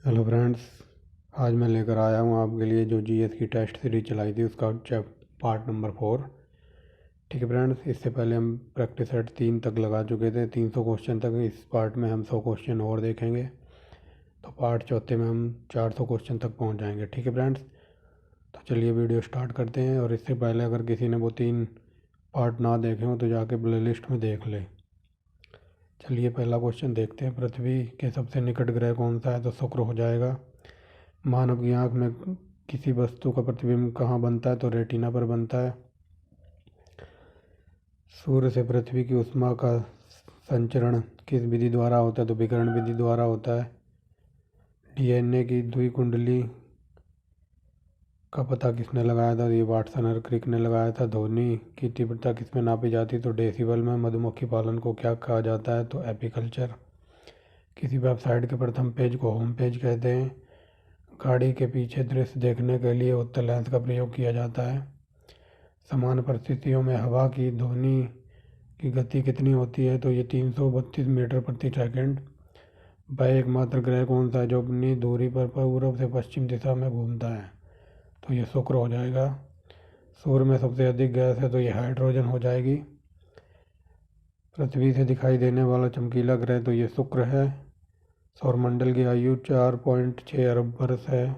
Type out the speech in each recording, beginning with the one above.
Hello friends. आज मैं लेकर आया हूँ आपके लिए जो जीएस की टेस्ट सीरीज चलाई थी उसका पार्ट नंबर 4। ठीक है फ्रेंड्स, इससे पहले हम प्रैक्टिस सेट 3 तक लगा चुके थे, 300 क्वेश्चन तक। इस पार्ट में हम 100 क्वेश्चन और देखेंगे, तो पार्ट चौथे में हम 400 क्वेश्चन तक पहुँच जाएंगे। ठीक है फ्रेंड्स, तो चलिए वीडियो स्टार्ट करते हैं। और इससे पहले अगर किसी ने वो 3 पार्ट ना देखे हों तो जाके प्ले लिस्ट में देख ले। चलिए पहला क्वेश्चन देखते हैं। पृथ्वी के सबसे निकट ग्रह कौन सा है? तो शुक्र हो जाएगा। मानव की आंख में किसी वस्तु का प्रतिबिंब कहाँ बनता है? तो रेटिना पर बनता है। सूर्य से पृथ्वी की ऊष्मा का संचरण किस विधि द्वारा होता है? तो विकिरण विधि द्वारा होता है। डीएनए की द्विकुंडली का पता किसने लगाया था? ये वाटसन और क्रिक ने लगाया था। ध्वनि की तीव्रता किसमें नापी जाती? तो डेसिबल में। मधुमक्खी पालन को क्या कहा जाता है? तो एपीकल्चर। किसी वेबसाइट के प्रथम पेज को होम पेज कहते हैं। गाड़ी के पीछे दृश्य देखने के लिए उत्तल लेंस का प्रयोग किया जाता है। समान परिस्थितियों में हवा की ध्वनि की गति कितनी होती है? तो ये 332 मीटर प्रति सेकंड। वह एकमात्र ग्रह कौन सा है जो अपनी दूरी पर पूर्व से पश्चिम दिशा में घूमता है? तो ये शुक्र हो जाएगा। सूर्य में सबसे अधिक गैस है, तो ये हाइड्रोजन हो जाएगी। पृथ्वी से दिखाई देने वाला चमकीला ग्रह, तो ये शुक्र है। सौरमंडल की आयु 4.6 अरब वर्ष है।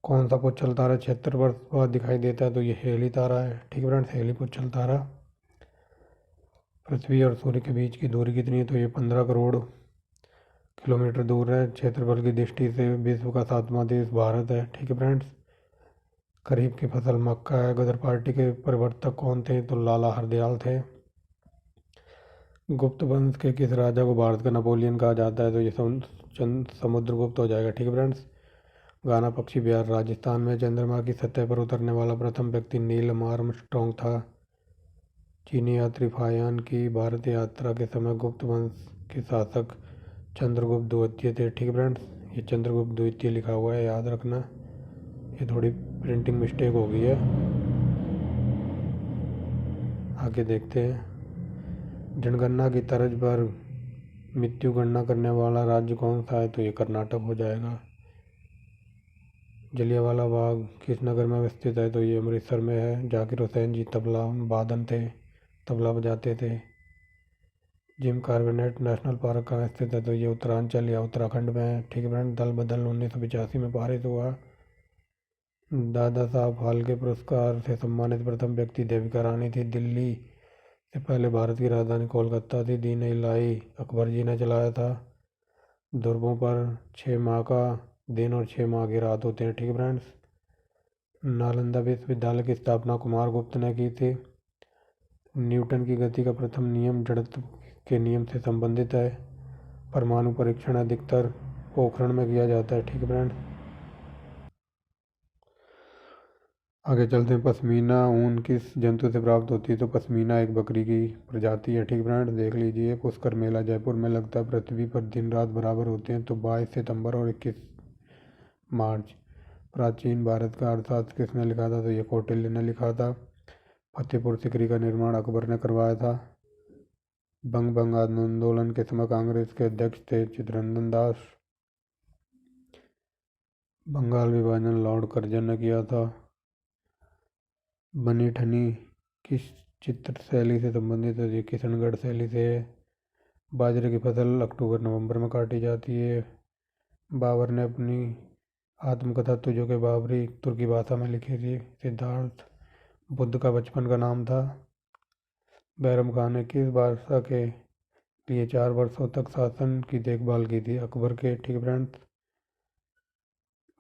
कौन सा पुच्छल तारा 76 वर्ष बाद दिखाई देता है? तो ये हेली तारा है। ठीक है फ्रेंड्स, हेली पुच्छल तारा। पृथ्वी और सूर्य के बीच की दूरी कितनी है? तो ये 15 करोड़ किलोमीटर दूर है। क्षेत्रफल की दृष्टि से विश्व का 7वां देश भारत है। ठीक है फ्रेंड्स। खरीफ की फसल मक्का है। गदर पार्टी के प्रवर्तक कौन थे? तो लाला हरदयाल थे। गुप्त वंश के किस राजा को भारत का नेपोलियन कहा जाता है? तो ये समुद्रगुप्त हो जाएगा। ठीक है फ्रेंड्स। गाना पक्षी बिहार राजस्थान में। चंद्रमा की सतह पर उतरने वाला प्रथम व्यक्ति नील आर्मस्ट्रॉन्ग था। चीनी यात्री फाहियान की भारत यात्रा के समय गुप्त वंश के शासक चंद्रगुप्त द्वितीय थे। ठीक है फ्रेंड्स, ये चंद्रगुप्त द्वितीय लिखा हुआ है, याद रखना। ये थोड़ी प्रिंटिंग मिस्टेक हो गई है। आगे देखते हैं। जनगणना की तर्ज पर मृत्यु गणना करने वाला राज्य कौन सा है? तो ये कर्नाटक हो जाएगा। जलियांवाला बाग किस नगर में स्थित है? तो ये अमृतसर में है। जाकिर हुसैन जी तबला वादन थे, तबला बजाते थे। जिम कॉर्बेट नेशनल पार्क कहाँ स्थित है? तो ये उत्तरांचल या उत्तराखंड में है। ठीक है फ्रेंड। दल बदल 1985 में पारित हुआ। दादा साहब फाल्के पुरस्कार से सम्मानित प्रथम व्यक्ति देविका रानी थी। दिल्ली से पहले भारत की राजधानी कोलकाता थी। दीन इलाही अकबर जी ने चलाया था। ध्रुवों पर 6 माह का दिन और 6 माह की रात होते हैं। ठीक है फ्रेंड्स। नालंदा विश्वविद्यालय की स्थापना कुमार गुप्त ने की थी। न्यूटन की गति का प्रथम नियम जड़त्व के नियम से संबंधित है। परमाणु परीक्षण अधिकतर पोखरण में किया जाता है। ठीक है फ्रेंड। आगे चलते हैं। पश्मीना ऊन किस जंतु से प्राप्त होती है? तो पश्मीना एक बकरी की प्रजाति है। ठीक फ्रेंड, देख लीजिए। पुष्कर मेला जयपुर में लगता है। पृथ्वी पर दिन रात बराबर होते हैं। तो 22 सितंबर और 21 मार्च। प्राचीन भारत का अर्थशास्त्र किसने लिखा था? तो ये कौटिल्य ने लिखा था। फतेहपुर सीकरी का निर्माण अकबर ने करवाया था। बंग आंदोलन के समय कांग्रेस के अध्यक्ष थे चित्तरंजन दास। बंगाल विभाजन लॉर्ड कर्जन ने किया था। बनी ठनी किस चित्र शैली से संबंधित है? किशनगढ़ शैली से है। बाजरे की फसल अक्टूबर नवंबर में काटी जाती है। बाबर ने अपनी आत्मकथा तुझो के बाबरी तुर्की भाषा में लिखी थी। सिद्धार्थ बुद्ध का बचपन का नाम था। बैरम खान ने किस बादशाह के लिए 4 वर्षों तक शासन की देखभाल की थी? अकबर के। ठीक फ्रेंड्स।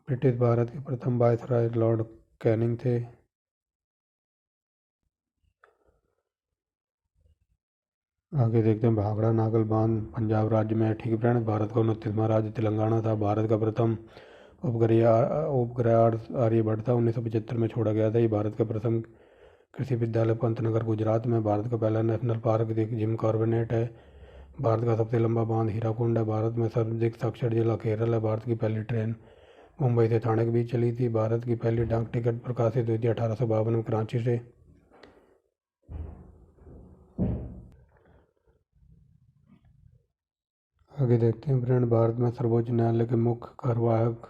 ब्रिटिश भारत के प्रथम वायसराय लॉर्ड कैनिंग थे। आगे देखते हैं। भाखड़ा नागल बांध पंजाब राज्य में है। ठीक है फ्रेंड्स। भारत का 29वां राज्य तेलंगाना था। भारत का प्रथम उपग्रह आर्यभट्ट था। 1975 में छोड़ा गया था। ये भारत का प्रथम कृषि विद्यालय पंतनगर गुजरात में। भारत का पहला नेशनल पार्क जिम कॉर्बेट है। भारत का सबसे लंबा बांध हीराकुंड है। भारत में सर्वाधिक साक्षर जिला केरल है। भारत की पहली ट्रेन मुंबई से ठाणे के बीच चली थी। भारत की पहली डाक टिकट प्रकाशित हुई थी 1852 में कराची से। आगे देखते हैं फ्रेंड। भारत में सर्वोच्च न्यायालय के मुख्य कार्यवाहक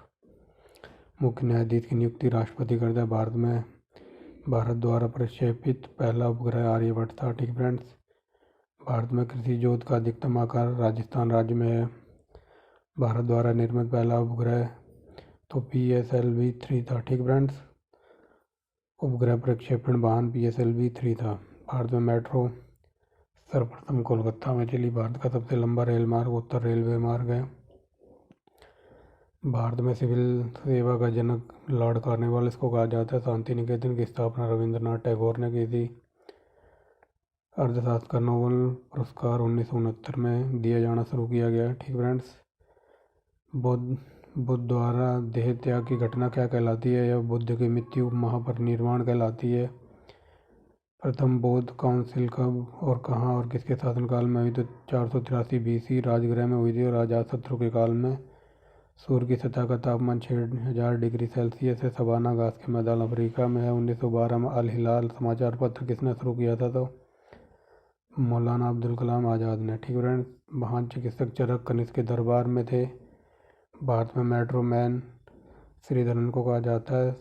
मुख्य न्यायाधीश की नियुक्ति राष्ट्रपति करता है। भारत द्वारा प्रक्षेपित पहला उपग्रह आर्यभट्ट था। ठीक फ्रेंड्स। भारत में कृषि जोत का अधिकतम आकार राजस्थान राज्य में है। भारत द्वारा निर्मित पहला उपग्रह तो PSLV-3 था। ठीक फ्रेंड्स। उपग्रह प्रक्षेपण वाहन PSLV-3 था। भारत में मेट्रो सर्वप्रथम कोलकाता में चली। भारत का सबसे लंबा रेल मार्ग उत्तर रेलवे मार्ग है। भारत में सिविल सेवा का जनक लॉर्ड कार्नवालिस को कहा जाता है। शांति निकेतन की स्थापना रविंद्रनाथ टैगोर ने की थी। अर्थशास्त्र का नोबेल पुरस्कार 1969 में दिया जाना शुरू किया गया। ठीक फ्रेंड्स। बुद्ध द्वारा देह त्याग की घटना क्या कहलाती है? यह बुद्ध की मृत्यु महापरिनिर्वाण कहलाती है। प्रथम बौद्ध काउंसिल कब और कहाँ और किसके शासनकाल में हुई? तो 483 BC राजगृह में हुई थी और अजातशत्रु के काल में। सूर्य की सतह का तापमान 6000 डिग्री सेल्सियस है। सवाना घास के मैदान अफ्रीका में है। 1912 में अल हिलाल समाचार पत्र किसने शुरू किया था? तो मौलाना अब्दुल कलाम आज़ाद ने। ठीक फ्रेंड्स। महान चिकित्सक चरक कनिष्क के दरबार में थे। भारत में मेट्रो मैन श्रीधरन को कहा जाता है।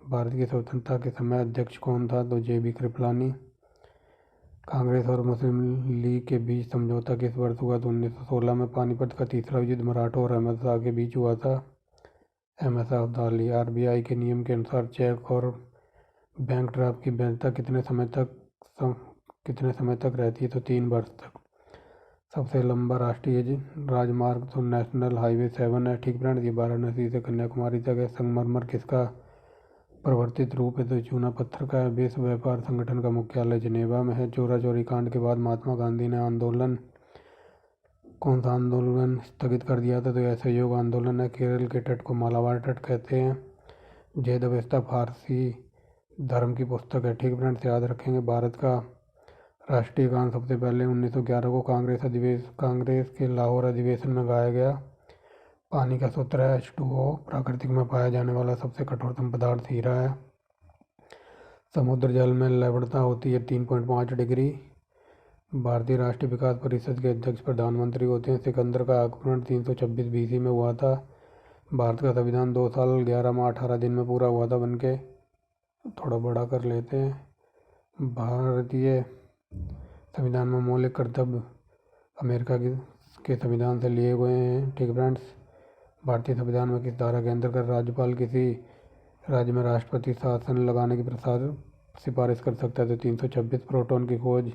भारत की स्वतंत्रता के समय अध्यक्ष कौन था? तो JB कृपलानी। कांग्रेस और मुस्लिम लीग के बीच समझौता किस वर्ष हुआ? तो 1916 में। पानीपत का तीसरा युद्ध मराठों और अहमद शाह के बीच हुआ था। MS अब्दाली। RBI के नियम के अनुसार चेक और बैंक ड्राफ्ट की वैधता कितने समय तक रहती है? तो 3 वर्ष तक। सबसे लंबा राष्ट्रीय राजमार्ग तो नेशनल हाईवे 7 है। ठीक फ्रेंड्स। ये वाराणसी से कन्याकुमारी तक है। संगमरमर किसका प्रवर्तित रूप है? तो चूना पत्थर का है। विश्व व्यापार संगठन का मुख्यालय जिनेवा में है। चोरा चोरी कांड के बाद महात्मा गांधी ने कौन सा आंदोलन स्थगित कर दिया था? तो यह असहयोग आंदोलन है। केरल के तट को मालाबार तट कहते हैं। जैद अवेस्ता फारसी धर्म की पुस्तक है। ठीक फ्रेंड्स। याद रखेंगे। भारत का राष्ट्रीय गान सबसे पहले 1911 को कांग्रेस के लाहौर अधिवेशन में गाया गया। पानी का सूत्र है H2O। प्राकृतिक में पाया जाने वाला सबसे कठोरतम पदार्थ हीरा है। समुद्र जल में लवणता होती है 3.5 डिग्री। भारतीय राष्ट्रीय विकास परिषद के अध्यक्ष प्रधानमंत्री होते हैं। सिकंदर का आक्रमण 326 BC में हुआ था। भारत का संविधान 2 साल 11 माह 18 दिन में पूरा हुआ था बनके। थोड़ा बड़ा कर लेते हैं। भारतीय संविधान में मौलिक कर्तव्य अमेरिका के संविधान से लिए हुए हैं। ठीक फ्रेंड्स। भारतीय संविधान में किस धारा के अंतर्गत राज्यपाल किसी राज्य में राष्ट्रपति शासन लगाने की सिफारिश कर सकता है? तो 326। प्रोटॉन की खोज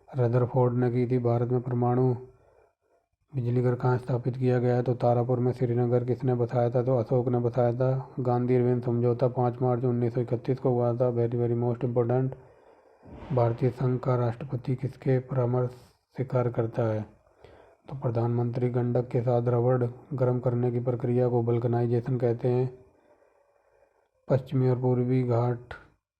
रदरफोर्ड ने की थी। भारत में परमाणु बिजली घर कहाँ स्थापित किया गया है? तो तारापुर में। श्रीनगर किसने बसाया था? तो अशोक ने बसाया था। गांधी इरविन समझौता 5 मार्च 1931 को हुआ था। Very most important. भारतीय संघ का राष्ट्रपति किसके परामर्श से कार्य करता है? तो प्रधानमंत्री। गंडक के साथ रबड़ गर्म करने की प्रक्रिया को वल्कनाइजेशन कहते हैं। पश्चिमी और पूर्वी घाट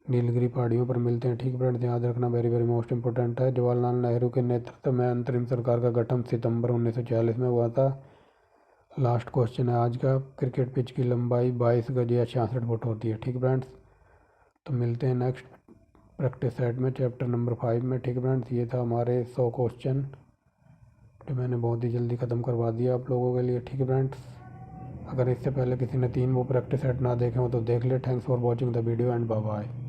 नीलगिरी पहाड़ियों पर मिलते हैं। ठीक फ्रेंड्स। याद रखना। वेरी मोस्ट इम्पोर्टेंट है। जवाहरलाल नेहरू के नेतृत्व में अंतरिम सरकार का गठन सितंबर 1946 में हुआ था। लास्ट क्वेश्चन है आज का। क्रिकेट पिच की लंबाई 22 गज या 66 फुट होती है? ठीक फ्रेंड्स। तो मिलते हैं नेक्स्ट प्रैक्टिस सेट में चैप्टर नंबर 5 में। ठीक फ्रेंड्स। ये था हमारे 100 क्वेश्चन जो मैंने बहुत ही जल्दी ख़त्म करवा दिया आप लोगों के लिए। ठीक है फ्रेंड्स। अगर इससे पहले किसी ने 3 वो प्रैक्टिस सेट ना देखे हो तो देख ले। Thanks for watching the video and bye bye.